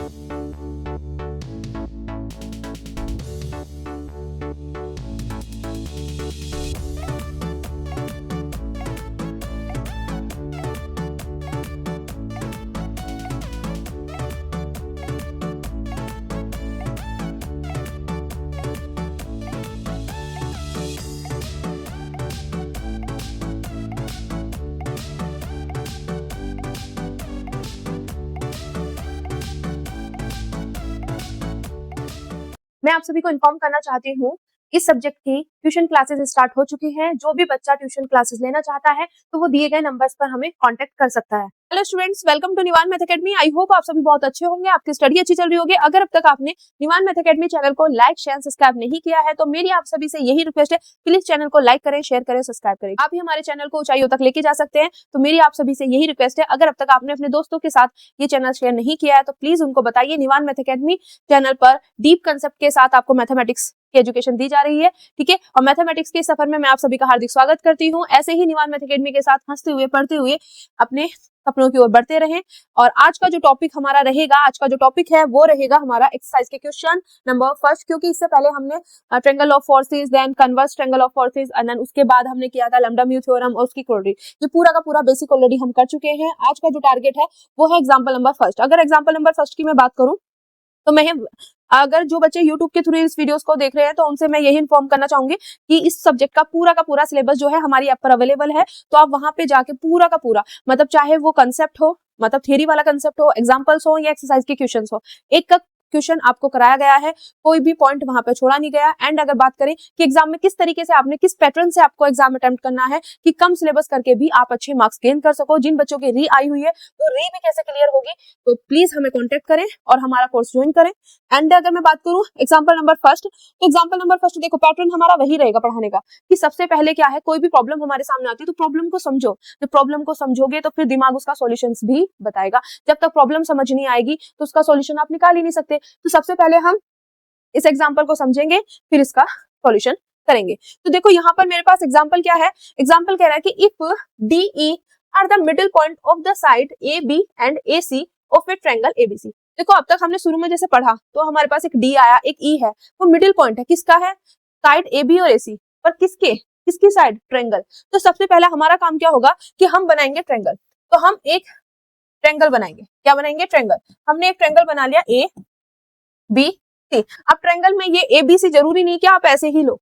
मैं आप सभी को इन्फॉर्म करना चाहती हूँ, इस सब्जेक्ट की ट्यूशन क्लासेस स्टार्ट हो चुकी हैं। जो भी बच्चा ट्यूशन क्लासेस लेना चाहता है तो वो दिए गए नंबर्स पर हमें कांटेक्ट कर सकता है। Hello students, welcome to Nivaan math academy. I hope आप सभी बहुत अच्छे होंगे, आपकी स्टडी अच्छी चल रही होगी। अगर अब तक आपने निवान मैथ एकेडमी चैनल को लाइक शेयर सब्सक्राइब नहीं किया है तो मेरी आप सभी से यही रिक्वेस्ट है, प्लीज चैनल को लाइक करें, शेयर करें, सब्सक्राइब करें। आप ही हमारे चैनल को ऊंचाइयों तक लेके जा सकते हैं। तो मेरी आप सभी से यही रिक्वेस्ट है, अगर अब तक आपने अपने दोस्तों के साथ ये चैनल शेयर नहीं किया है तो प्लीज उनको बताइए। निवान मैथ एकेडमी चैनल पर डीप कंसेप्ट के साथ आपको मैथमेटिक्स की एजुकेशन दी जा रही है, ठीक है। और मैथमेटिक्स के सफर में मैं आप सभी का हार्दिक स्वागत करती हूँ। ऐसे ही निवान मैथ एकेडमी के साथ हंसते हुए पढ़ते हुए अपने सपनों की ओर बढ़ते रहें। और आज का जो टॉपिक हमारा रहेगा, आज का जो टॉपिक है वो रहेगा हमारा एक्सरसाइज के क्वेश्चन नंबर फर्स्ट, क्योंकि इससे पहले हमने triangle of forces, then converse triangle of forces, and then उसके बाद हमने किया था लैम्डा म्यू थ्योरम और उसकी क्वाड्रेटिक। ये पूरा का पूरा बेसिक ऑलरेडी हम कर चुके हैं। आज का जो टारगेट है वो है एग्जाम्पल नंबर फर्स्ट। अगर एग्जाम्पल नंबर फर्स्ट की मैं बात करूं तो मैं अगर जो बच्चे YouTube के थ्रू इस वीडियोस को देख रहे हैं तो उनसे मैं यही इन्फॉर्म करना चाहूंगी कि इस सब्जेक्ट का पूरा सिलेबस जो है हमारी ऐप पर अवेलेबल है। तो आप वहां पे जाके पूरा का पूरा, मतलब चाहे वो कंसेप्ट हो, मतलब थ्योरी वाला कंसेप्ट हो, एग्जांपल्स हो या एक्सरसाइज के क्वेश्चंस हो, एक का क्वेश्चन आपको कराया गया है, कोई भी पॉइंट वहां पे छोड़ा नहीं गया। एंड अगर बात करें कि एग्जाम में किस तरीके से आपने, किस पैटर्न से आपको एग्जाम अटेम्प्ट करना है कि कम सिलेबस करके भी आप अच्छे मार्क्स गेन कर सको, जिन बच्चों की री आई हुई है वो री भी कैसे क्लियर होगी, तो प्लीज हमें कॉन्टेक्ट करें और हमारा कोर्स ज्वाइन करें। एंड अगर मैं बात करूं एग्जाम्पल नंबर फर्स्ट, तो एग्जाम्पल नंबर फर्स्ट देखो पैटर्न हमारा वही रहेगा पढ़ाने का कि सबसे पहले क्या है, कोई भी प्रॉब्लम हमारे सामने आती है तो प्रॉब्लम को समझो। जब प्रॉब्लम को समझोगे तो फिर दिमाग उसका सॉल्यूशंस भी बताएगा। जब तक प्रॉब्लम समझ नहीं आएगी तो उसका सॉल्यूशन आप निकाल ही नहीं सकते। तो सबसे पहले हम इस एग्जाम्पल को समझेंगे, फिर इसका सॉल्यूशन करेंगे। तो देखो यहाँ पर मेरे पास एग्जाम्पल क्या है, एग्जाम्पल कह रहा है कि if D E are the middle point of the side A B and A C of a triangle ABC. देखो अब तक हमने शुरू में जैसे पढ़ा तो हमारे पास एक डी आया, एक ई है, वो मिडिल पॉइंट है, किसका है, साइड ए बी और ए सी पर, किसकी साइड, ट्रायंगल। तो सबसे पहला हमारा काम क्या होगा कि हम बनाएंगे ट्रायंगल। तो हम एक ट्रायंगल बनाएंगे, क्या बनाएंगे, ट्रायंगल। हमने एक ट्रायंगल बना लिया ए बी सी। अब ट्रायंगल में ये ए बी सी जरूरी नहीं कि आप ऐसे ही लो,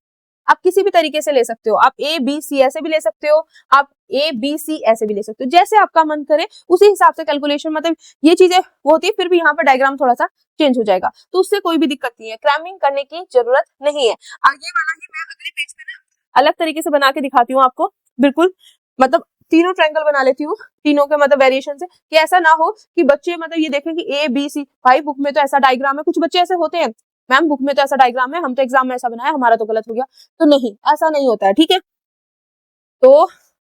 आप किसी भी तरीके से ले सकते हो। आप ए बी सी ऐसे भी ले सकते हो, आप ए बी सी ऐसे भी ले सकते हो, जैसे आपका मन करे उसी हिसाब से कैलकुलेशन, मतलब ये चीजें वो होती है। फिर भी यहाँ पर डायग्राम थोड़ा सा चेंज हो जाएगा तो उससे कोई भी दिक्कत नहीं है, क्रैमिंग करने की जरूरत नहीं है। आगे वाला ही मैं अगले पेज पे ना अलग तरीके से बना के दिखाती हूँ आपको, बिल्कुल मतलब तीनों ट्रायंगल बना लेती हूँ, तीनों के मतलब वेरिएशन से, कि ऐसा ना हो कि बच्चे मतलब ये देखें कि ए बी सी, भाई बुक में तो ऐसा डायग्राम है। कुछ बच्चे ऐसे होते हैं, मैम बुक में तो ऐसा डायग्राम है, हम तो एग्जाम में ऐसा बनाया, हमारा तो गलत हो गया। तो नहीं, ऐसा नहीं होता है, ठीक है। तो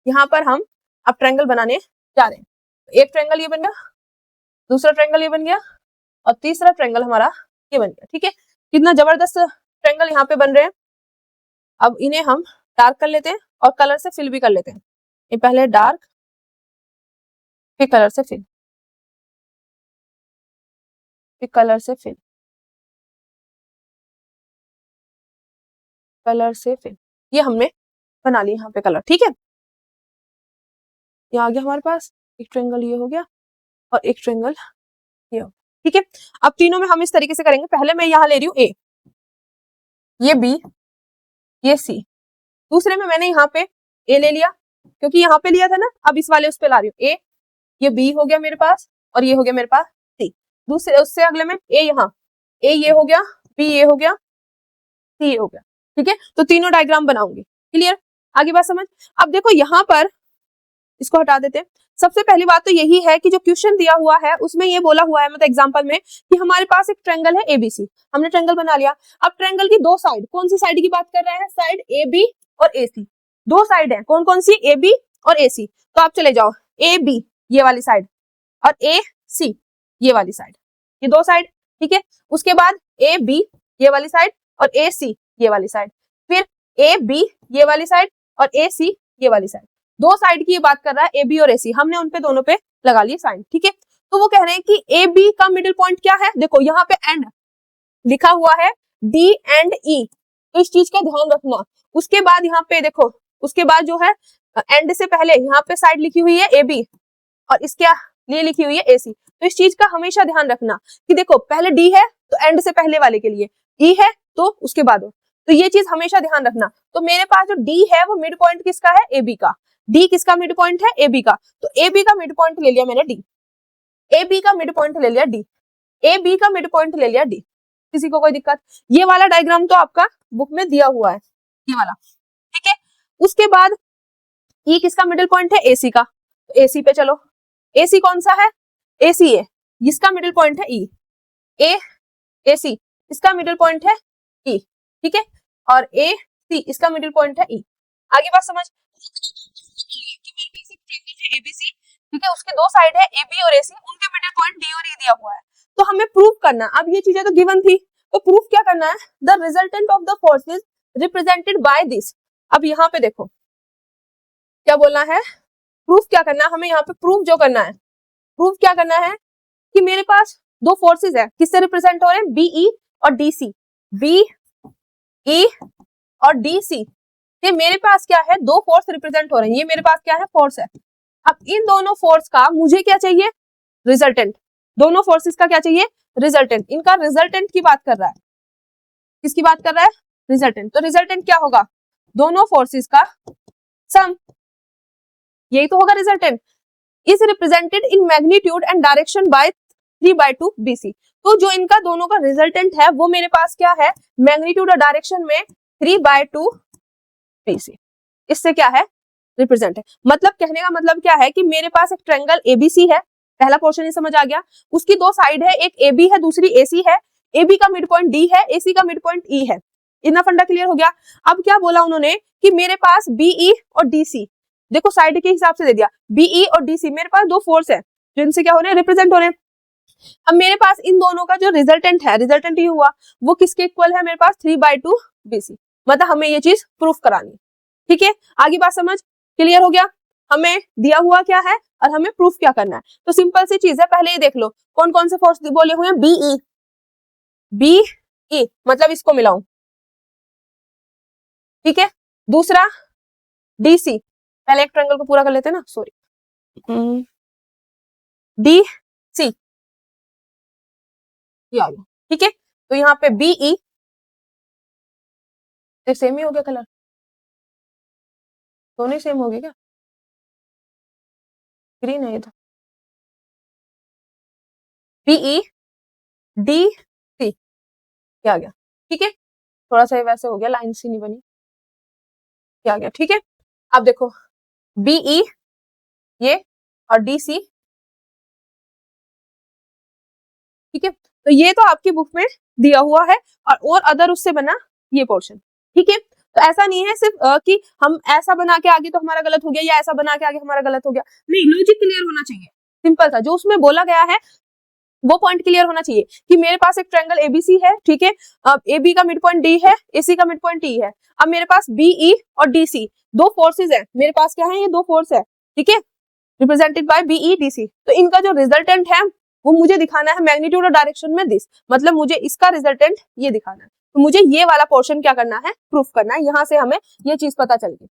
यहाँ पर हम अब ट्रायंगल बनाने जा रहे हैं। एक ट्रायंगल ये बन गया, दूसरा ट्रायंगल ये बन गया और तीसरा ट्रायंगल हमारा ये बन गया, ठीक है। कितना जबरदस्त ट्रायंगल यहाँ पे बन रहे हैं। अब इन्हें हम डार्क कर लेते हैं और कलर से फिल भी कर लेते हैं। ये पहले डार्क, फिर कलर से फिल, फिर कलर से फिल, कलर से फिल, ये हमने बना लिया यहाँ पे कलर, ठीक है। ये आ गया हमारे पास, एक ट्रायंगल ये हो गया और एक ट्रायंगल ये हो गया, ठीक है। अब तीनों में हम इस तरीके से करेंगे। पहले मैं यहाँ ले रही हूँ ए, ये बी, ये सी। दूसरे में मैंने यहाँ पे ए ले लिया क्योंकि यहाँ पे लिया था ना, अब इस वाले उस पे ला रही हूँ ए, ये बी हो गया मेरे पास और ये हो गया मेरे पास सी। दूसरे उससे अगले में ए, यहाँ ए ये हो गया, बी ये हो गया, सी ये हो गया, ठीक है। तो तीनों डायग्राम बनाऊंगी, क्लियर, आगे बात समझ। अब देखो यहाँ पर इसको हटा देते हैं। सबसे पहली बात तो यही है कि जो क्वेश्चन दिया हुआ है उसमें ये बोला हुआ है, मतलब एग्जांपल में, कि हमारे पास एक ट्रायंगल है एबीसी। हमने ट्रायंगल बना लिया। अब ट्रायंगल की दो साइड, कौन सी साइड की बात कर रहा है, साइड ए बी और ए सी। दो साइड है, कौन कौन सी, ए बी और ए सी। तो आप चले जाओ, ए बी ये वाली साइड और ए सी ये वाली साइड, ये दो साइड, ठीक है। उसके बाद ए बी ये वाली साइड और ए सी ये वाली साइड, फिर ए बी ये वाली साइड और ए सी ये वाली साइड। दो साइड की ये बात कर रहा है, ए बी और ए सी। हमने उनपे दोनों पे लगा लिए साइन, ठीक है। तो वो कह रहे हैं कि ए बी का मिडिल पॉइंट क्या है, देखो यहाँ पे एंड लिखा हुआ है डी एंड ई, तो इस चीज का ध्यान रखना। उसके बाद यहाँ पे देखो, उसके बाद जो है एंड से पहले यहाँ पे साइड लिखी हुई है ए बी और इसके लिए लिखी हुई है ए सी, तो इस चीज का हमेशा ध्यान रखना कि देखो पहले डी है तो एंड से पहले वाले के लिए, ई है तो उसके बाद, तो ये चीज हमेशा ध्यान रखना। तो मेरे पास जो डी है वो मिड पॉइंट किसका है, ए बी का। डी किसका मिड पॉइंट है, ए बी का, तो ए बी का मिड पॉइंट ले लिया मैंने डी, ए बी का मिड पॉइंट ले लिया डी, ए बी का मिड पॉइंट ले लिया डी। किसी को कोई दिक्कत? ये वाला डायग्राम तो आपका बुक में दिया हुआ है, ये वाला, ठीक है। उसके बाद ई किसका मिडिल पॉइंट है, एसी का, तो एसी पे चलो। एसी कौन सा है, एसी है, इसका मिडिल पॉइंट है ई, ए एसी इसका मिडिल पॉइंट है ई, ठीक है, और ए सी इसका मिडिल पॉइंट है ई। आगे बात समझ, एबीसी, ठीक है, उसके दो साइड है ए बी और ए सी, उनके मिडिल पॉइंट डी और ई दिया हुआ है, तो हमें प्रूव करना। अब ये चीजें तो गिवन थी, तो प्रूफ क्या करना है, the resultant of the forces represented by this. अब यहाँ पे देखो क्या बोलना है, प्रूफ क्या करना है हमें, यहाँ पे प्रूफ जो करना है, प्रूफ क्या करना है कि मेरे पास दो फोर्सेस है, किससे रिप्रेजेंट हो रहे हैं, बीई और डीसी, बी ई और डीसी, ये मेरे पास क्या है, दो फोर्स रिप्रेजेंट हो रहे हैं, ये मेरे पास क्या है, फोर्स है। अब इन दोनों फोर्स का मुझे क्या चाहिए, रिजल्टेंट, दोनों फोर्सेस का क्या चाहिए, रिजल्टेंट, इनका रिजल्टेंट की बात कर रहा है, किसकी बात कर रहा है, रिजल्टेंट, तो रिजल्टेंट क्या होगा, दोनों फोर्सेस का सम, यही तो होगा resultant, is represented in magnitude and direction by 3/2 BC। तो जो इनका दोनों का रिजल्टेंट है वो मेरे पास क्या है, मैग्नीट्यूड और डायरेक्शन में 3/2 BC, इससे क्या है, रिप्रेजेंट है। मतलब कहने का मतलब क्या है कि मेरे पास एक ट्रायंगल एबीसी है, पहला पोर्शन ही समझ आ गया, उसकी दो साइड है, एक ए बी है दूसरी ए सी है, ए बी का मिड पॉइंट डी है, ए सी का मिड पॉइंट ई है, इतना फंडा क्लियर हो गया। अब क्या बोला उन्होंने कि मेरे पास बीई और डीसी, देखो साइड के हिसाब से दे दिया, बीई और डीसी मेरे पास दो फोर्स है जो इनसे क्या हो रहे हैं, रिप्रेजेंट हो रहे हैं। अब मेरे पास इन दोनों का जो रिजल्टेंट है, रिजल्टेंट ये हुआ वो किसके इक्वल है, मेरे पास 3/2 BC, मतलब हमें ये चीज प्रूफ करानी, ठीक है। आगे बात समझ क्लियर हो गया, हमें दिया हुआ क्या है और हमें प्रूफ क्या करना है। तो सिंपल सी चीज है, पहले ये देख लो कौन कौन से फोर्स बोले हुए हैं, बीई, बीई मतलब इसको मिलाऊं, ठीक है। दूसरा डीसी, पहले एक ट्रायंगल को पूरा कर लेते हैं ना, सॉरी, डी सी, ये आ गया, ठीक है। तो यहाँ पे बीई, सेम ही हो गया कलर, दोनों ही सेम हो गए क्या, ग्रीन है ये तो, बीई डी सी, क्या आ गया, ठीक है। थोड़ा सा वैसे हो गया, लाइन सी नहीं बनी, क्या आ गया, ठीक है। अब देखो बीई ये और डी सी, ठीक है। तो ये तो आपकी बुक में दिया हुआ है और अदर उससे बना ये पोर्शन, ठीक है। तो ऐसा नहीं है सिर्फ कि हम ऐसा बना के आगे तो हमारा गलत हो गया या ऐसा बना के आगे हमारा गलत हो गया, नहीं, लॉजिक क्लियर होना चाहिए, सिंपल था जो उसमें बोला गया है वो पॉइंट क्लियर होना चाहिए कि मेरे पास एक ट्रायंगल एबीसी है, ठीक है, ए बी का मिड पॉइंट डी है, एसी का मिड पॉइंट ई है। अब मेरे पास बीई और डीसी दो फोर्सेज है, मेरे पास क्या है, ये दो फोर्स है, ठीक है, रिप्रेजेंटेड बाय बीई डीसी। तो इनका जो रिजल्टेंट है वो मुझे दिखाना है मैग्नीट्यूड और डायरेक्शन में दिस, मतलब मुझे इसका रिजल्टेंट ये दिखाना है, तो मुझे ये वाला पोर्शन क्या करना है, प्रूफ करना है। यहाँ से हमें ये चीज पता चल गई,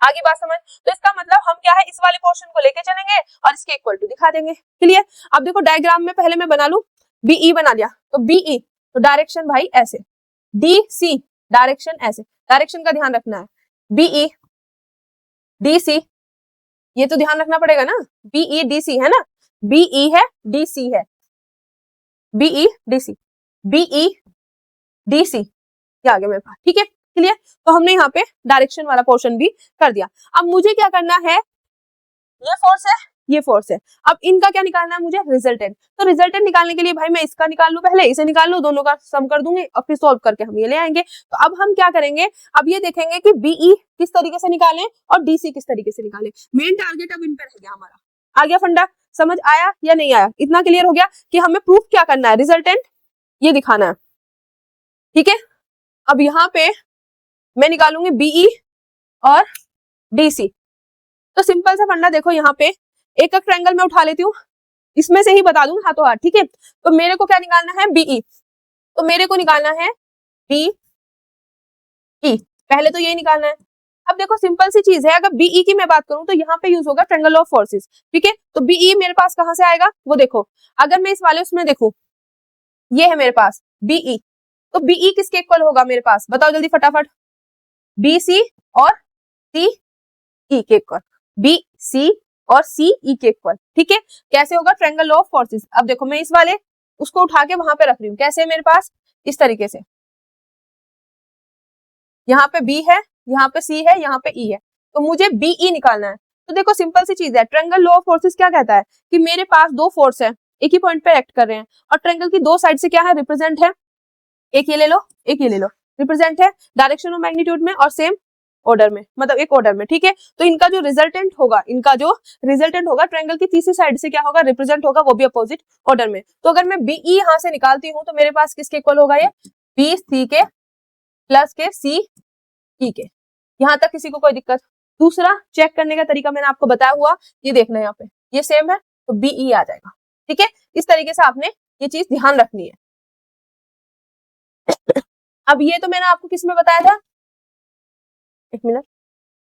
आगे बात समझ। तो इसका मतलब हम क्या है, इस वाले पोर्शन को लेके चलेंगे और इसके इक्वल टू दिखा देंगे, क्लियर। अब देखो डायग्राम में पहले मैं बना लू, बीई बना दिया, तो बीई तो डायरेक्शन भाई ऐसे, डी सी डायरेक्शन ऐसे, डायरेक्शन का ध्यान रखना है, बीई डी सी, ये तो ध्यान रखना पड़ेगा ना, बीई डी सी है ना, बीई है डीसी है, बीई डीसी, बीई डीसी, ये आ गया मेरे पास, ठीक है, क्लियर। तो हमने यहाँ पे डायरेक्शन वाला पोर्शन भी कर दिया। अब मुझे क्या करना है, ये फोर्स है, ये फोर्स है, अब इनका क्या निकालना है मुझे, रिजल्टेंट। तो रिजल्टेंट निकालने के लिए भाई मैं इसका निकाल लूं, पहले इसे निकाल लूं, दोनों का सम कर दूंगी और फिर सॉल्व करके हम ये ले आएंगे। तो अब हम क्या करेंगे, अब ये देखेंगे कि बीई किस तरीके से निकालें और डीसी किस तरीके से निकालें। मेन टारगेट अब इन पे रह गया हमारा, आ गया फंडा, समझ आया या नहीं आया, इतना क्लियर हो गया कि हमें प्रूफ क्या करना है, रिजल्टेंट ये दिखाना है, ठीक है। अब यहाँ पे मैं निकालूंगी बीई और डीसी, तो सिंपल सा फंडा देखो, यहाँ पे एक ट्रायंगल में उठा लेती हूँ, इसमें से ही बता दूं हाथों हाथ, ठीक है। तो मेरे को क्या निकालना है, बीई, तो मेरे को निकालना है बीई, पहले तो यही निकालना है। अब देखो सिंपल सी चीज है, अगर बीई की मैं बात करूं तो यहाँ पे यूज होगा ट्रायंगल ऑफ फोर्सेस, ठीक है। तो बीई मेरे पास कहां से आएगा, वो देखो, अगर मैं इस वाले उसमें देखूं, ये है मेरे पास बीई, तो बीई किसके इक्वल होगा मेरे पास, बताओ जल्दी फटाफट, बी सी और सी ई के इक्वल, बी सी और सी ई के इक्वल, ठीक है। कैसे होगा, ट्रायंगल ऑफ फोर्सेस। अब देखो मैं इस वाले उसको उठा के वहां पे रख रही हूँ, कैसे मेरे पास, इस तरीके से, यहाँ पे बी है, यहाँ पे सी है, यहाँ पे ई है, तो मुझे बीई निकालना है। तो देखो सिंपल सी चीज है, ट्रायंगल लॉ ऑफ फोर्सेस क्या कहता है कि मेरे पास दो फोर्स है, एक ही पॉइंट पे एक्ट कर रहे हैं, और ट्रायंगल की दो साइड से क्या है, रिप्रेजेंट है, एक ये ले लो, एक ये ले लो, रिप्रेजेंट है डायरेक्शन और मैग्नीट्यूड में और सेम ऑर्डर में, मतलब एक ऑर्डर में, ठीक है। तो इनका जो रिजल्टेंट होगा, ट्रायंगल की तीसरी साइड से क्या होगा, रिप्रेजेंट होगा, वो भी अपोजिट ऑर्डर में। तो अगर मैं बीई यहां से निकालती हूँ तो मेरे पास किसके इक्वल होगा, ये बी सी के प्लस के सी ई के। यहाँ तक किसी को कोई दिक्कत? दूसरा चेक करने का तरीका मैंने आपको बताया हुआ, ये देखना है, यहाँ पे ये सेम है तो बीई आ जाएगा, ठीक है। इस तरीके से आपने ये चीज ध्यान रखनी है। अब ये तो मैंने आपको किस में बताया था, एक मिनट,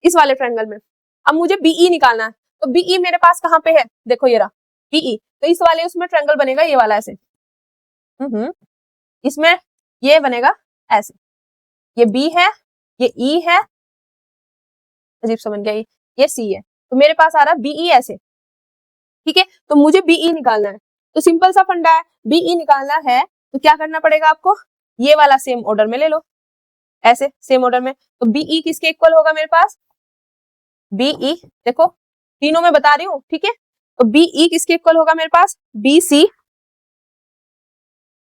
इस वाले ट्रायंगल में। अब मुझे बीई निकालना है, तो बीई मेरे पास कहाँ पे है, देखो ये रहा बीई, तो इस वाले उसमें ट्रायंगल बनेगा ये वाला ऐसे, इसमें ये बनेगा ऐसे, ये बी है, ये ई है, अजीब समझ गया, ये सी है, तो मेरे पास आ रहा बीई ऐसे, ठीक है। तो मुझे बीई निकालना है, तो सिंपल सा फंडा है, बीई निकालना है तो क्या करना पड़ेगा आपको, ये वाला सेम ऑर्डर में ले लो, ऐसे सेम ऑर्डर में। तो बीई किसके इक्वल होगा मेरे पास, बीई, देखो तीनों में बता रही हूँ, ठीक है। तो बीई किसके इक्वल होगा मेरे पास, बी सी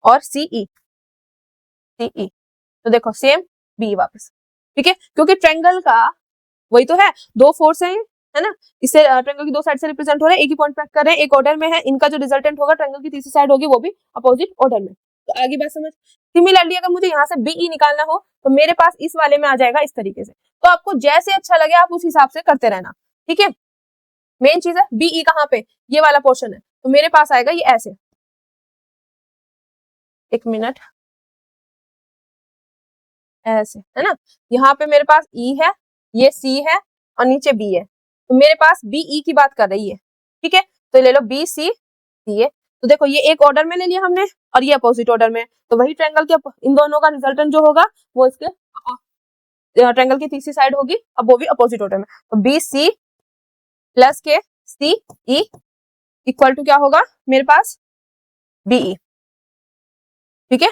और सीई, सीई, तो देखो सेम बी वापस, ठीक है, क्योंकि ट्रायंगल का वही तो है, दो फोर्स है ना, इससे ट्रायंगल की दो साइड से रिप्रेजेंट हो रहे हैं, एक ही पॉइंट पे कर रहे हैं, एक ऑर्डर में है, इनका जो रिजल्टेंट होगा ट्रायंगल की तीसरी साइड होगी वो भी अपोजिट ऑर्डर में। तो आगे बात समझ। सिमिलरली अगर मुझे यहाँ से बीई निकालना हो तो मेरे पास इस वाले में आ जाएगा इस तरीके से। तो आपको जैसे अच्छा लगे आप उस हिसाब से करते रहना, ठीक है। मेन चीज है बीई कहाँ पे, ये वाला पोर्शन है, तो मेरे पास आएगा ये ऐसे, एक मिनट, ऐसे है ना, यहाँ पे मेरे पास ई है, ये सी है और नीचे बी है, तो मेरे पास बीई की बात कर रही है, ठीक है। तो ले लो बी सी सी है, तो देखो ये एक ऑर्डर में ले लिया हमने और ये अपोजिट ऑर्डर में, तो वही ट्रायंगल के इन दोनों का रिजल्टेंट जो होगा वो इसके ट्रायंगल की तीसरी साइड होगी, अब वो भी अपोजिट ऑर्डर में। तो बी सी प्लस के सी ई इक्वल टू क्या होगा मेरे पास, बीई, ठीक है,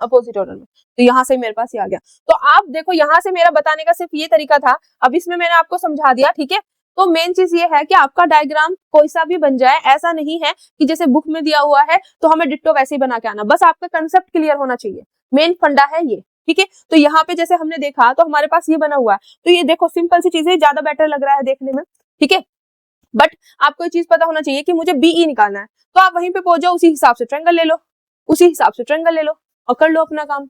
अपोजिट ऑर्डर में। तो यहाँ से मेरे पास ये आ गया। तो आप देखो यहाँ से मेरा बताने का सिर्फ ये तरीका था, अब इसमें मैंने आपको समझा दिया, ठीक है। तो मेन चीज ये है कि आपका डायग्राम कोई सा भी बन जाए, ऐसा नहीं है कि जैसे बुक में दिया हुआ है तो हमें डिट्टो वैसे ही बना के आना, बस आपका कंसेप्ट क्लियर होना चाहिए, मेन फंडा है ये, ठीक है। तो यहाँ पे जैसे हमने देखा तो हमारे पास ये बना हुआ है, तो ये देखो सिंपल सी चीज है, ज्यादा बेटर लग रहा है देखने में, ठीक है। बट आपको ये चीज पता होना चाहिए कि मुझे बीई निकालना है, तो आप वहीं पे पहुंच जाओ, उसी हिसाब से ट्रायंगल ले लो, उसी हिसाब से ट्रायंगल ले लो और कर लो अपना काम,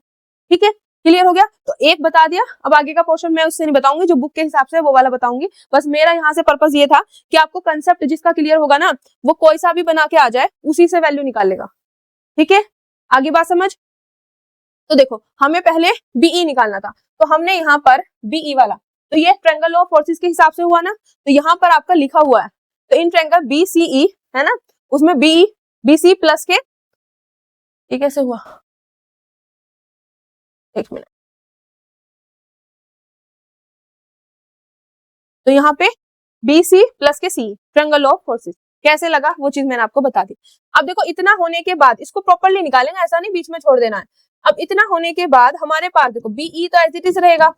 ठीक है। क्लियर हो गया, तो एक बता दिया, अब आगे का पोर्शन मैं उससे नहीं बताऊंगी, जो बुक के हिसाब से वो वाला बताऊंगी। बस मेरा यहाँ से पर्पस ये था कि आपको कंसेप्ट जिसका क्लियर होगा ना, वो कोई सा भी बना के आ जाए उसी से वैल्यू निकाल लेगा, ठीक है। आगे बात समझ। तो देखो हमें पहले बीई निकालना था, तो हमने यहाँ पर बीई वाला, तो ये ट्रायंगल ऑफ फोर्सेस के हिसाब से हुआ ना, तो यहाँ पर आपका लिखा हुआ है, तो इन ट्रायंगल बीसीई है ना, उसमें बी बीसी प्लस के, ये कैसे हुआ, एक मिनट, तो यहाँ पे बी सी प्लस के सी ट्रायंगल ऑफ फोर्सेस, कैसे लगा वो चीज मैंने आपको बता दी। अब देखो इतना होने के बाद इसको प्रॉपर्ली निकालेंगे, ऐसा नहीं बीच में छोड़ देना है। अब इतना होने के बाद हमारे पास देखो बीई तो एज इट इज रहेगा,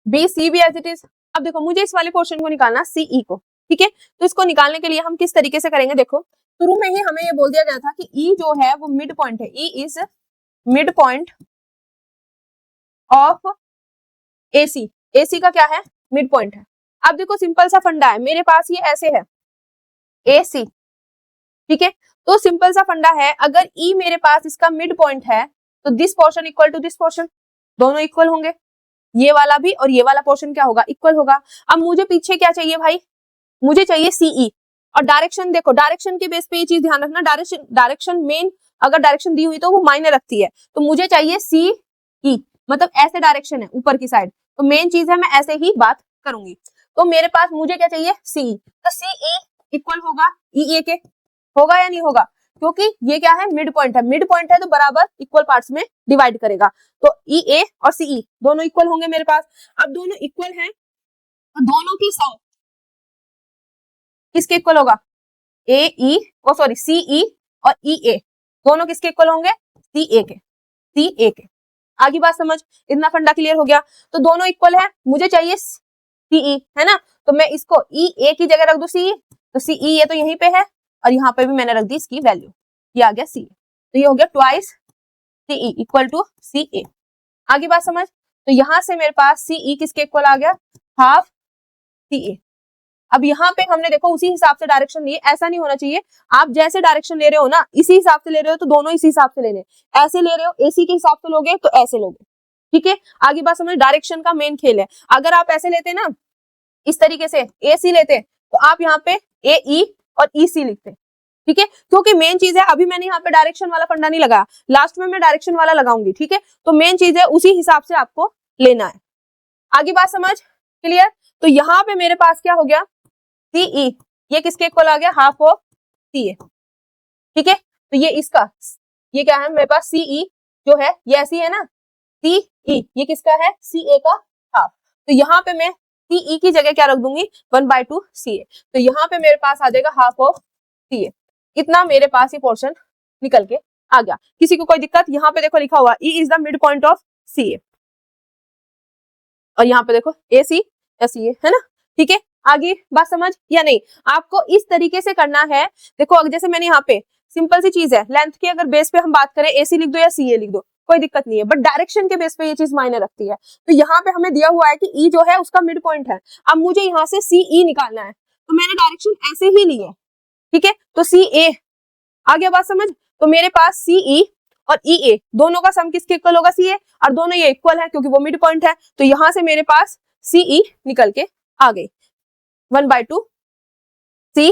बी सी भी एज इट इज। अब देखो मुझे इस वाले पोर्शन को निकालना सीई को, ठीक है। तो इसको निकालने के लिए हम किस तरीके से करेंगे, देखो शुरू में ही हमें ये बोल दिया गया था कि ई जो है वो मिड पॉइंट है, E is mid point of AC, AC का क्या है, मिड पॉइंट है। अब देखो सिंपल सा फंडा है, मेरे पास ये ऐसे है एसी, ठीक है। तो सिंपल सा फंडा है, अगर ई मेरे पास इसका मिड पॉइंट है तो this portion equal to this portion, दोनों इक्वल होंगे, ये वाला भी और ये वाला पोर्शन क्या होगा, इक्वल होगा। अब मुझे पीछे क्या चाहिए भाई, मुझे चाहिए सीई, और डायरेक्शन देखो, डायरेक्शन के बेस पे ये चीज ध्यान रखना, डायरेक्शन मेन अगर डायरेक्शन दी हुई तो वो मायने रखती है। तो मुझे चाहिए सी ई, मतलब ऐसे डायरेक्शन है ऊपर की साइड, तो मेन चीज है मैं ऐसे ही बात करूंगी। तो मेरे पास मुझे क्या चाहिए, सी, तो सी ई इक्वल होगा ई ए के, होगा या नहीं होगा, क्योंकि ये क्या है, मिड पॉइंट है, मिड पॉइंट है तो बराबर इक्वल पार्ट्स में डिवाइड करेगा, तो ई ए और सी ई दोनों इक्वल होंगे मेरे पास। अब दोनों इक्वल है तो दोनों की सम किसके इक्वल होगा, ए ई ओ सॉरी सी ई और ई ए दोनों किसके इक्वल होंगे, सी ए के, सी ए के। आगे बात समझ, इतना फंडा क्लियर हो गया। तो दोनों इक्वल है, मुझे चाहिए सीई, है ना, तो मैं इसको ई ए की जगह रख दूं सी, तो सी ई ए तो यहीं पे है और यहाँ पे भी मैंने रख दी इसकी वैल्यू, ये आ गया सी, तो ये हो गया ट्वाइस सीई इक्वल टू सी ए। आगे बात समझ, तो यहां से मेरे पास सीई किसके इक्वल आ गया, हाफ सी ए। अब यहाँ पे हमने देखो उसी हिसाब से डायरेक्शन लिए, ऐसा नहीं होना चाहिए, आप जैसे डायरेक्शन ले रहे हो ना इसी हिसाब से ले रहे हो तो दोनों इसी हिसाब से लेने, ऐसे ले रहे हो एसी के हिसाब से लोगे तो ऐसे लोगे, ठीक है। आगे बात समझ, डायरेक्शन का मेन खेल है, अगर आप ऐसे लेते ना इस तरीके से ए सी लेते तो आप यहाँ पे ए ई और ई सी लिखते, ठीक है, क्योंकि मेन चीज है, अभी मैंने यहाँ पे डायरेक्शन वाला फंडा नहीं लगाया, लास्ट में मैं डायरेक्शन वाला लगाऊंगी, ठीक है, तो मेन चीज है उसी हिसाब से आपको लेना है। आगे बात समझ क्लियर, तो यहाँ पे मेरे पास क्या हो गया, सीई, ये किसके इक्वल आ गया, हाफ ऑफ सी ए, ठीक है, तो ये इसका, ये क्या है मेरे पास सीई जो है ये ऐसी है ना, सीई ये किसका है, सी ए का हाफ, तो यहाँ पे मैं सीई की जगह क्या रख दूंगी, 1/2 सी ए, तो यहाँ पे मेरे पास आ जाएगा हाफ ऑफ सी ए। इतना मेरे पास ये पोर्शन निकल के आ गया। किसी को कोई दिक्कत, यहाँ पे देखो लिखा हुआ E is the mid point of C A, और यहाँ पे देखो ए सी एस ए, है ना, ठीक है। आगे बात समझ या नहीं, आपको इस तरीके से करना है। देखो जैसे मैंने यहाँ पे सिंपल सी चीज है, लेंथ के अगर बेस पे हम बात करें एसी लिख दो या सी ए लिख दो कोई दिक्कत नहीं है, बट डायरेक्शन के बेस पे ये चीज मायने रखती है। तो यहाँ पे हमें दिया हुआ है कि ई जो है उसका मिड पॉइंट है, अब मुझे यहाँ से सी ई निकालना है, तो मैंने डायरेक्शन ऐसे ही ली है, ठीक है, तो सी ए आ गया, बात समझ, तो मेरे पास सी ई और ई ए दोनों का सम किसके इक्वल होगा, सी ए, और दोनों ये इक्वल है क्योंकि वो मिड पॉइंट है, तो यहां से मेरे पास सी ई निकल के आ गई 1/2 सी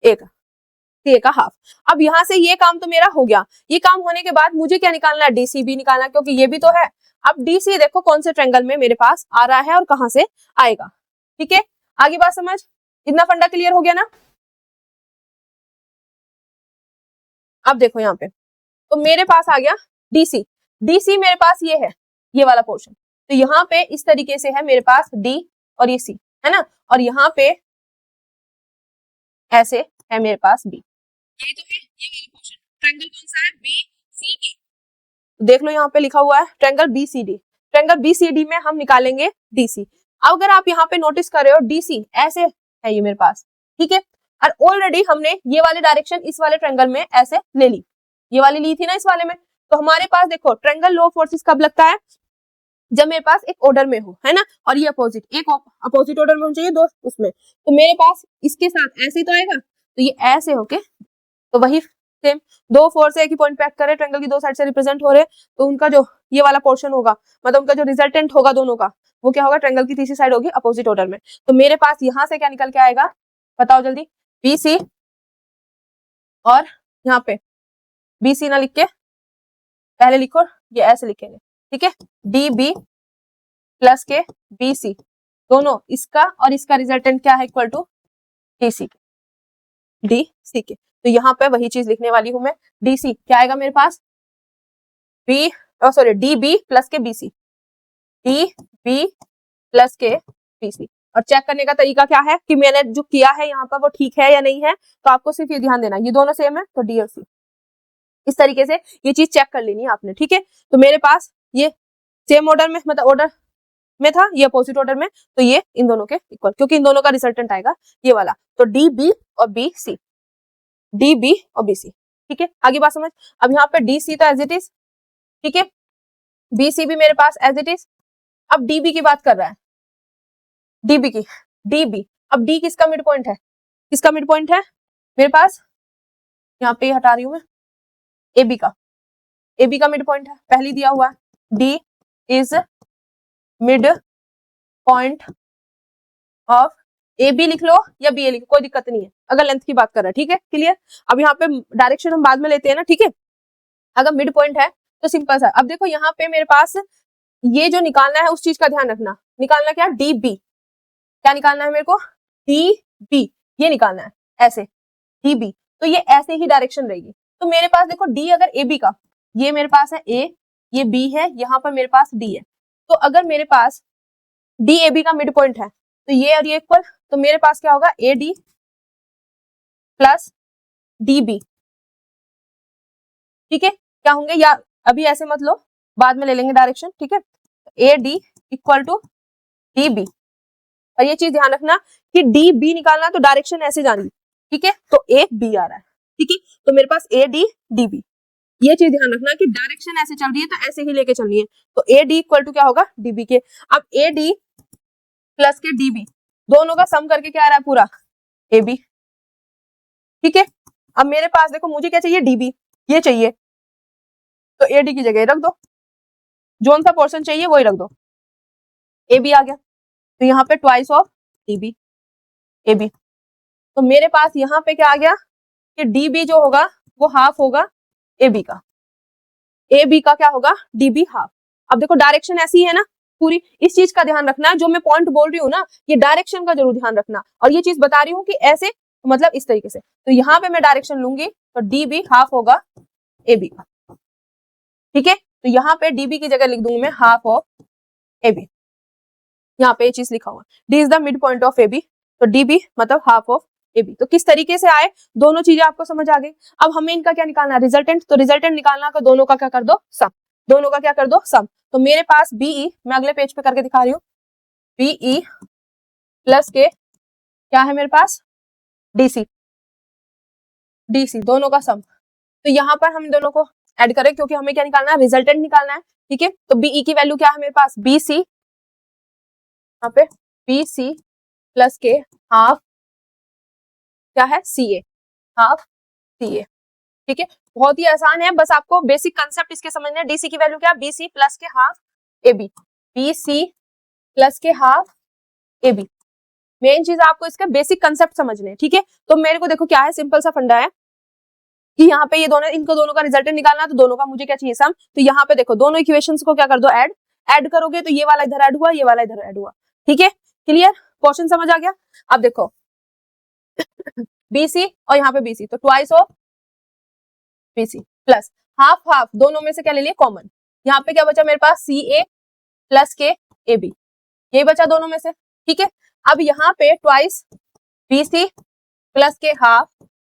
ए का, सी ए का हाफ। अब यहां से ये काम तो मेरा हो गया, ये काम होने के बाद मुझे क्या निकालना है, डीसी भी निकालना, क्योंकि ये भी तो है। अब डीसी देखो कौन से ट्रायंगल में मेरे पास आ रहा है और कहां से आएगा, ठीक है। आगे बात समझ, इतना फंडा क्लियर हो गया ना। अब देखो यहाँ पे, तो मेरे पास आ गया डीसी, डीसी मेरे पास ये है, ये वाला पोर्शन, तो यहाँ पे इस तरीके से है मेरे पास डी और ये सी, है ना, और यहाँ पे ऐसे है मेरे पास बी, ये तो है ये वाला पोर्शन, ट्रायंगल कौन सा है, बी सी डी, देख लो यहाँ पे लिखा हुआ है triangle B C D, triangle B C D में हम निकालेंगे डीसी। अगर आप यहाँ पे नोटिस कर रहे हो डीसी ऐसे है ये मेरे पास, ठीक है, और ऑलरेडी हमने ये वाले डायरेक्शन इस वाले ट्रायंगल में ऐसे ले ली, ये वाली ली थी ना इस वाले में, तो हमारे पास देखो ट्रायंगल लॉ ऑफ फोर्सेस कब लगता है, जब मेरे पास एक ऑर्डर में हो, है ना, और ये अपोजिट, एक अपोजिट ऑर्डर में होना चाहिए दो उसमें, तो मेरे पास इसके साथ ऐसे ही तो आएगा, तो ये ऐसे होके, तो वही सेम दो फोर्स एक ही पॉइंट पे एक्ट कर रहे, ट्रायंगल की दो साइड से रिप्रेजेंट हो रहे, तो उनका जो ये वाला पोर्शन होगा, मतलब उनका जो रिजल्टेंट होगा दोनों का, वो क्या होगा, ट्रायंगल की तीसरी साइड होगी अपोजिट ऑर्डर में। तो मेरे पास यहाँ से क्या निकल के आएगा, बताओ जल्दी, बी सी, और यहाँ पे बी सी ना लिख के पहले लिखो, ये ऐसे लिखेंगे, ठीक है, डी बी प्लस के बी सी, दोनों इसका और इसका रिजल्टेंट क्या है, equal to D C, D C के। तो यहाँ पे वही चीज लिखने वाली हूं मैं, डी सी क्या आएगा मेरे पास, B sorry D B plus के B C, D B plus के बी सी। और चेक करने का तरीका क्या है कि मैंने जो किया है यहाँ पर वो ठीक है या नहीं है, तो आपको सिर्फ ये ध्यान देना ये दोनों सेम है, तो डी और सी, इस तरीके से ये चीज चेक कर लेनी है आपने, ठीक है। तो मेरे पास ये सेम ऑर्डर में, मतलब ऑर्डर में था, ये अपोजिट ऑर्डर में, तो ये इन दोनों के इक्वल, क्योंकि इन दोनों का रिजल्टेंट आएगा ये वाला, तो डी बी और बी सी, डी बी और बी सी, ठीक है। आगे बात समझ, अब यहाँ पे डी सी तो एज इट इज, ठीक है, बी सी भी मेरे पास एज इट इज। अब डीबी की बात कर रहा है, डीबी की, डीबी, अब डी किसका मिड पॉइंट है, किसका मिड पॉइंट है मेरे पास, यहाँ पे हटा रही हूँ मैं, एबी का, एबी का मिड पॉइंट है, पहले दिया हुआ है, D is mid point of A B लिख लो या बी ए लिख लो, कोई दिक्कत नहीं है अगर लेंथ की बात कर रहा है, ठीक है क्लियर। अब यहाँ पे डायरेक्शन हम बाद में लेते हैं ना, ठीक है। अगर मिड पॉइंट है तो सिंपल सा, अब देखो यहाँ पे मेरे पास ये जो निकालना है उस चीज का ध्यान रखना, निकालना क्या, डी बी, क्या निकालना है मेरे को, डी बी, ये निकालना है ऐसे डी बी, तो ये ऐसे ही डायरेक्शन रहेगी। तो मेरे पास देखो डी अगर ए बी का, ये मेरे पास है ए, ये बी है, यहाँ पर मेरे पास डी है, तो अगर मेरे पास डी ए बी का मिड पॉइंट है तो ये और ये इक्वल, तो मेरे पास क्या होगा, A D plus D B, ठीक है। क्या होंगे, या अभी ऐसे मत लो, बाद में ले लेंगे डायरेक्शन, ठीक है। A D equal to D B, और ये चीज ध्यान रखना कि डी बी निकालना तो डायरेक्शन ऐसे जानी, ठीक है, तो ए बी आ रहा है, ठीक है। तो मेरे पास ए डी डी बी, ये चीज ध्यान रखना कि डायरेक्शन ऐसे चल रही है तो ऐसे ही लेके चलनी है। तो ए डी इक्वल टू क्या होगा, डी बी के। अब ए डी प्लस के डी बी, दोनों का सम करके क्या आ रहा है, पूरा ए बी, ठीक है। अब मेरे पास देखो मुझे क्या चाहिए, डी बी, ये चाहिए, तो ए डी की जगह रख दो, जोन सा पोर्शन चाहिए वही रख दो, ए बी आ गया, तो यहाँ पे twice of D B A B. तो मेरे पास यहाँ पे क्या आ गया कि डी बी जो होगा वो हाफ होगा ए बी का, ए बी का क्या होगा, डी बी हाफ। अब देखो डायरेक्शन ऐसी है ना पूरी, इस चीज का ध्यान रखना है, जो मैं पॉइंट बोल रही हूँ ना, ये डायरेक्शन का जरूर ध्यान रखना, और ये चीज बता रही हूँ कि ऐसे मतलब इस तरीके से। तो यहाँ पे मैं डायरेक्शन लूंगी तो डी बी हाफ होगा ए बी का, ठीक है। तो यहाँ पे डी बी की जगह लिख दूंगी मैं हाफ ऑफ ए बी, यहाँ पे ये चीज लिखा हुआ, D is the mid point of A B, तो डी बी मतलब हाफ ऑफ ए बी। तो किस तरीके से आए, दोनों चीजें आपको समझ आ गई। अब हमें इनका क्या निकालना है, रिजल्टेंट। तो रिजल्टेंट निकालना तो दोनों का क्या कर दो, सम, दोनों का क्या कर दो, सम। तो मेरे पास बीई, मैं अगले पेज पे करके दिखा रही हूँ, बीई प्लस के क्या है मेरे पास, डीसी, डीसी दोनों का सम। तो यहाँ पर हम दोनों को ऐड करें क्योंकि हमें क्या निकालना है, रिजल्टेंट निकालना है, ठीक है। तो बीई की वैल्यू क्या है मेरे पास, बीसी, यहाँ पे बीसी प्लस के हाफ क्या है, सीए, हाफ सीए, ठीक है। बहुत ही आसान है, बस आपको बेसिक कंसेप्ट इसके समझना है। डीसी की वैल्यू क्या, बीसी प्लस के half A B, BC plus के हाफ ए बी। मेन चीज आपको इसका बेसिक कंसेप्ट समझने हैं, ठीक है। तो मेरे को देखो क्या है, सिंपल सा फंडा है कि यहाँ पे ये दोनों, इनको दोनों का रिजल्टेंट निकालना, तो दोनों का मुझे क्या चाहिए, सम। तो यहाँ पे देखो दोनों इक्वेशंस को क्या कर दो, ऐड, ऐड करोगे तो ये वाला इधर ऐड हुआ, ये वाला इधर ऐड हुआ, ठीक है क्लियर, क्वेश्चन समझ आ गया। अब देखो बीसी और यहाँ पे बीसी, तो twice of BC plus half half, दोनों में से क्या ले लिए, कॉमन। यहाँ पे क्या बचा मेरे पास, सी ए प्लस के ए बी, ये बचा दोनों में से, ठीक है। अब यहाँ पे ट्वाइस बीसी प्लस के हाफ।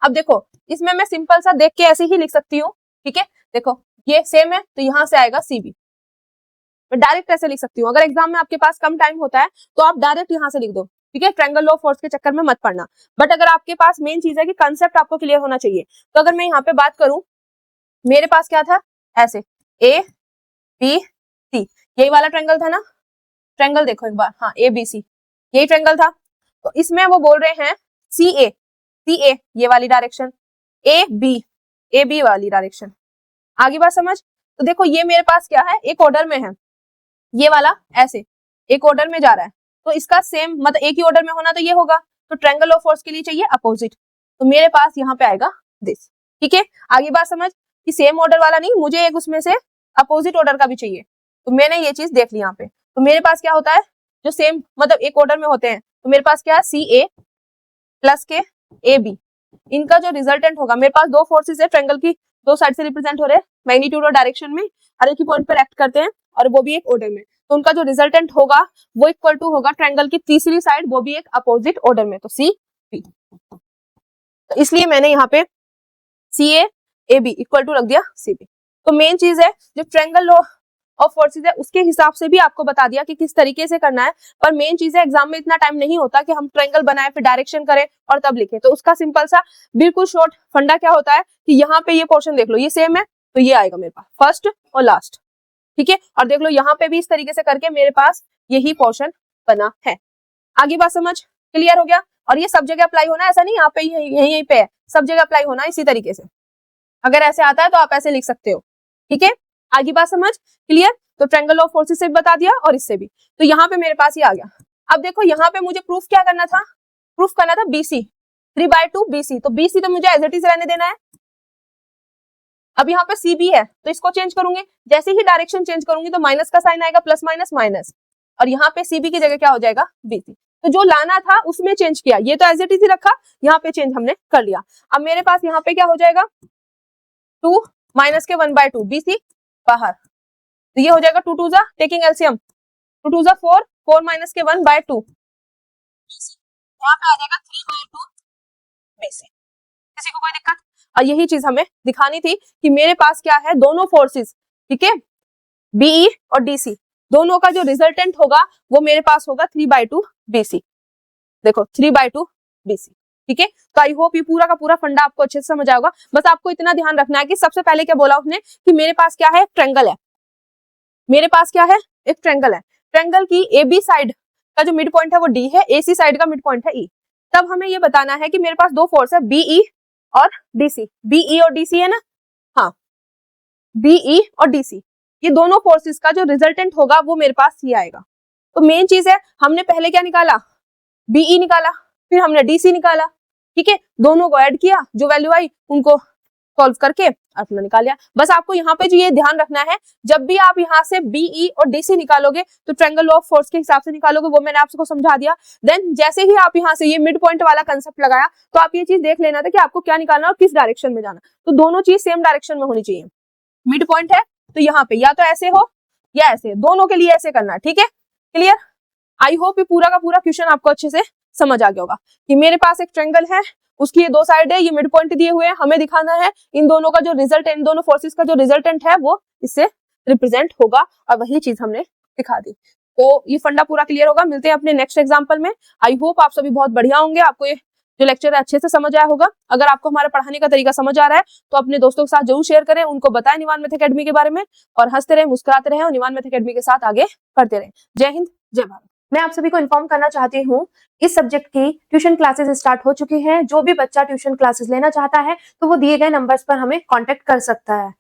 अब देखो इसमें मैं सिंपल सा देख के ऐसे ही लिख सकती हूँ, ठीक है। देखो ये सेम है तो यहाँ से आएगा सीबी, मैं डायरेक्ट ऐसे लिख सकती हूँ। अगर एग्जाम में आपके पास कम टाइम होता है तो आप डायरेक्ट यहाँ से लिख दो, ठीक है, ट्रायंगल लॉ ऑफ फोर्स के चक्कर में मत पड़ना। बट अगर आपके पास मेन चीज है कि कंसेप्ट आपको क्लियर होना चाहिए, तो अगर मैं यहाँ पे बात करूं, मेरे पास क्या था, ऐसे ए बी सी, यही वाला ट्रायंगल था ना, ट्रायंगल देखो एक बार, हाँ ए बी सी यही ट्रायंगल था। तो इसमें वो बोल रहे हैं सी ए ये वाली डायरेक्शन, ए बी वाली डायरेक्शन, आगे बात समझ। तो देखो ये मेरे पास क्या है, एक ऑर्डर में है, ये वाला ऐसे एक ऑर्डर में जा रहा है, तो इसका सेम मतलब एक ही ऑर्डर में होना तो ये होगा। तो ट्रायंगल ऑफ फोर्स के लिए चाहिए अपोजिट, तो मेरे पास यहाँ पे आएगा दिस, ठीक है। आगे बात समझ कि सेम ऑर्डर वाला नहीं, मुझे एक उसमें से अपोजिट ऑर्डर का भी चाहिए, तो मैंने ये चीज देख ली यहाँ पे। तो मेरे पास क्या होता है, जो सेम मतलब एक ऑर्डर में होते हैं, तो मेरे पास क्या है, सी ए प्लस के ए बी, इनका जो रिजल्टेंट होगा, मेरे पास दो फोर्सेस है ट्रायंगल की, दो साइड से रिप्रेजेंट हो रहे हैं मैग्नीट्यूड और डायरेक्शन में, हर एक ही पॉइंट पर एक्ट करते हैं और वो भी एक ऑर्डर में, तो उनका जो रिजल्टेंट होगा वो इक्वल टू होगा ट्रायंगल की तीसरी साइड, वो भी एक अपोजिट ऑर्डर में, तो सी बी। तो इसलिए मैंने यहाँ पे सी ए बी इक्वल टू रख दिया सी बी। तो मेन चीज है जो ट्रायंगल लॉ ऑफ फोर्सेस है उसके हिसाब से भी आपको बता दिया कि किस तरीके से करना है। पर मेन चीज है एग्जाम में इतना टाइम नहीं होता कि हम ट्रायंगल बनाए फिर डायरेक्शन करें और तब लिखें, तो उसका सिंपल सा बिल्कुल शॉर्ट फंडा क्या होता है कि यहाँ पे ये पोर्शन देख लो, ये सेम है तो ये आएगा मेरे पास फर्स्ट और लास्ट, ठीक है। और देख लो यहाँ पे भी इस तरीके से करके मेरे पास यही पोर्शन बना है। आगे बात समझ क्लियर हो गया। और ये सब जगह अप्लाई होना, ऐसा नहीं यहाँ पे यहीं पे है, सब जगह अप्लाई होना इसी तरीके से। अगर ऐसे आता है तो आप ऐसे लिख सकते हो, ठीक है। आगे बात समझ क्लियर। तो ट्रायंगल ऑफ फोर्सेस से भी बता दिया और इससे भी। तो यहाँ पे मेरे पास ये आ गया। अब देखो यहाँ पे मुझे प्रूफ क्या करना था, प्रूफ करना था BC, 3/2 BC, तो BC तो मुझे एज इट इज रहने देना है। अब यहाँ पे CB है तो इसको चेंज करूंगी, जैसे ही डायरेक्शन चेंज करूंगी तो माइनस का साइन आएगा, प्लस माइनस माइनस, और यहाँ पे CB की जगह क्या हो जाएगा BC। तो जो लाना था उसमें चेंज किया, ये तो एज इट इज ही रखा, यहाँ पे चेंज हमने कर लिया। अब मेरे पास यहाँ पे क्या हो जाएगा 2 माइनस के 1/2 BC बाहर, तो ये हो जाएगा 2 2 टेकिंग एलसीएम, 2 2 4, 4 माइनस के 1/2 यहाँ पे आ जाएगा 3/2 BC। किसी को कोई दिक्कत? और यही चीज हमें दिखानी थी कि मेरे पास क्या है, दोनों फोर्सेस, ठीक है, BE और DC, दोनों का जो रिजल्टेंट होगा वो मेरे पास होगा 3/2 BC। देखो 3/2 BC, ठीक है। तो आई होप ये पूरा का पूरा फंडा आपको अच्छे से समझ आएगा। बस आपको इतना ध्यान रखना है कि सबसे पहले क्या बोला उसने कि मेरे पास क्या है, ट्रायंगल है, मेरे पास क्या है, एक ट्रायंगल है। ट्रायंगल की AB साइड का जो मिड पॉइंट है वो D है, AC साइड का मिड पॉइंट है E। तब हमें ये बताना है कि मेरे पास दो फोर्स है, BE और DC, BE और DC है ना, हाँ, BE और DC, ये दोनों फोर्सेस का जो रिजल्टेंट होगा वो मेरे पास ये आएगा। तो मेन चीज है, हमने पहले क्या निकाला, BE निकाला, फिर हमने DC निकाला, ठीक है, दोनों को ऐड किया, जो वैल्यू आई उनको सॉल्व करके अपना निकाल लिया। बस आपको यहाँ पे जो ये ध्यान रखना है, जब भी आप यहाँ से BE और DC निकालोगे तो ट्रायंगल ऑफ फोर्स के हिसाब से निकालोगे, वो मैंने आपको समझा दिया। देन जैसे ही आप यहाँ से ये मिड पॉइंट वाला कंसेप्ट लगाया तो आप ये चीज देख लेना था कि आपको क्या निकालना और किस डायरेक्शन में जाना। तो दोनों चीज सेम डायरेक्शन में होनी चाहिए। मिड पॉइंट है तो यहाँ पे या तो ऐसे हो या ऐसे, दोनों के लिए ऐसे करना है, ठीक है, क्लियर। आई होप ये पूरा का पूरा क्वेश्चन आपको अच्छे से समझ आ गया होगा कि मेरे पास एक ट्रायंगल है, उसकी ये दो साइड है, ये मिड पॉइंट दिए हुए हैं, हमें दिखाना है इन दोनों का जो रिजल्ट है, इन दोनों फोर्सेस का जो रिजल्टेंट है वो इससे रिप्रेजेंट होगा, और वही चीज हमने दिखा दी। तो ये फंडा पूरा क्लियर होगा। मिलते हैं अपने नेक्स्ट एग्जाम्पल में। आई होप आप सभी बहुत बढ़िया होंगे, आपको ये जो लेक्चर है अच्छे से समझ आया होगा। अगर आपको हमारा पढ़ाने का तरीका समझ आ रहा है तो अपने दोस्तों के साथ जरूर शेयर करें, उनको बताएं निवान मैथ एकेडमी के बारे में, और हंसते रहे, मुस्कुराते रहे और निवान मैथ एकेडमी के साथ आगे बढ़ते रहे। जय हिंद, जय भारत। मैं आप सभी को इन्फॉर्म करना चाहती हूँ, इस सब्जेक्ट की ट्यूशन क्लासेस स्टार्ट हो चुकी हैं। जो भी बच्चा ट्यूशन क्लासेस लेना चाहता है तो वो दिए गए नंबर्स पर हमें कांटेक्ट कर सकता है।